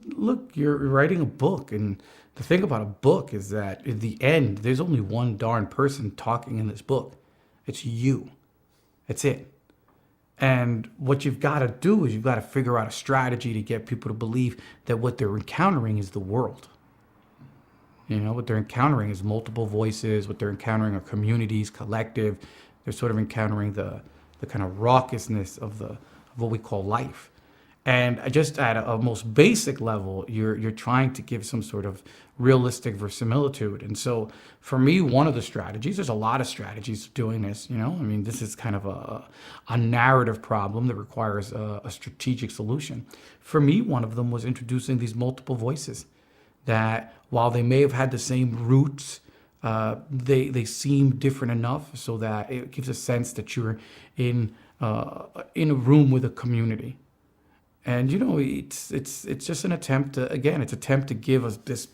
Look, you're writing a book, and the thing about a book is that in the end, there's only one darn person talking in this book. It's you. That's it. And what you've got to do is you've got to figure out a strategy to get people to believe that what they're encountering is the world. You know, what they're encountering is multiple voices. What they're encountering are communities, collective. They're sort of encountering the kind of raucousness of what we call life. And just at a most basic level, you're trying to give some sort of realistic verisimilitude. And so for me, one of the strategies, there's a lot of strategies doing this, you know, I mean, this is kind of a narrative problem that requires a strategic solution. For me, one of them was introducing these multiple voices that while they may have had the same roots, they seem different enough so that it gives a sense that you're in a room with a community. And you know, it's just an attempt to, again, it's an attempt to give us this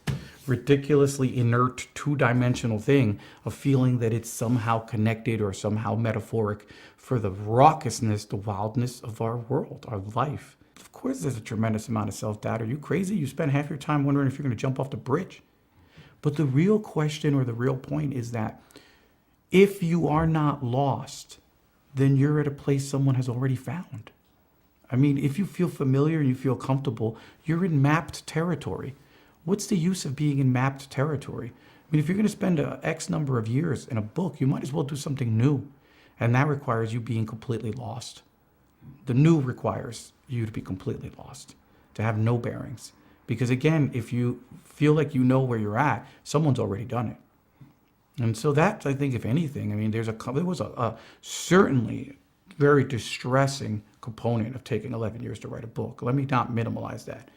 ridiculously inert two-dimensional thing of feeling that it's somehow connected or somehow metaphoric for the raucousness, the wildness of our world, our life. Of course, there's a tremendous amount of self-doubt. Are you crazy? You spend half your time wondering if you're going to jump off the bridge. But the real question or the real point is that if you are not lost, then you're at a place someone has already found. I mean, if you feel familiar and you feel comfortable, you're in mapped territory. What's the use of being in mapped territory? I mean, if you're going to spend X number of years in a book, you might as well do something new. And that requires you being completely lost. The new requires you to be completely lost, to have no bearings. Because again, if you feel like you know where you're at, someone's already done it. And so that, I think, if anything, I mean, there was a certainly very distressing component of taking 11 years to write a book. Let me not minimalize that.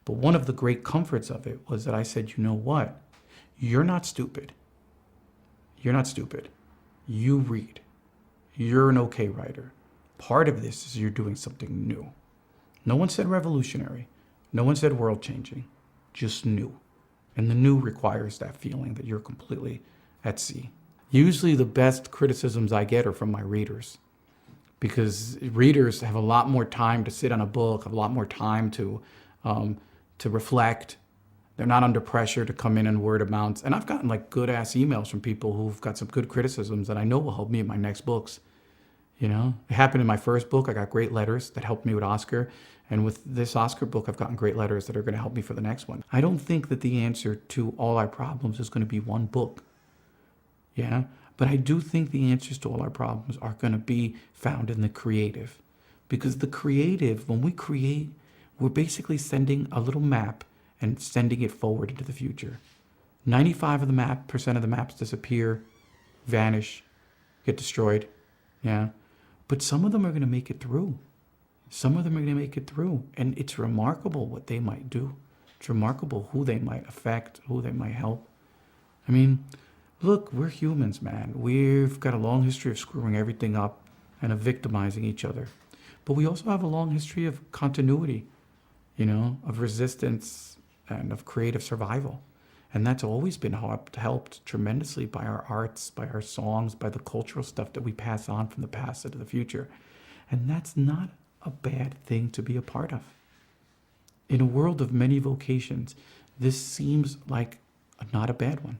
But one of the great comforts of it was that I said, you know what? You're not stupid. You're not stupid. You read. You're an okay writer. Part of this is you're doing something new. No one said revolutionary. No one said world changing. Just new. And the new requires that feeling that you're completely at sea. Usually the best criticisms I get are from my readers, because readers have a lot more time to sit on a book, have a lot more time to reflect. They're not under pressure to come in word amounts. And I've gotten like good ass emails from people who've got some good criticisms that I know will help me in my next books. You know, it happened in my first book. I got great letters that helped me with Oscar. And with this Oscar book, I've gotten great letters that are going to help me for the next one. I don't think that the answer to all our problems is going to be one book. Yeah. But I do think the answers to all our problems are going to be found in the creative. Because the creative, when we create, we're basically sending a little map and sending it forward into the future. 95% of the maps disappear, vanish, get destroyed. Yeah. But some of them are going to make it through. Some of them are going to make it through. And it's remarkable what they might do. It's remarkable who they might affect, who they might help. I mean, look, we're humans, man. We've got a long history of screwing everything up and of victimizing each other. But we also have a long history of continuity, you know, of resistance and of creative survival. And that's always been helped tremendously by our arts, by our songs, by the cultural stuff that we pass on from the past into the future. And that's not a bad thing to be a part of. In a world of many vocations, this seems like not a bad one.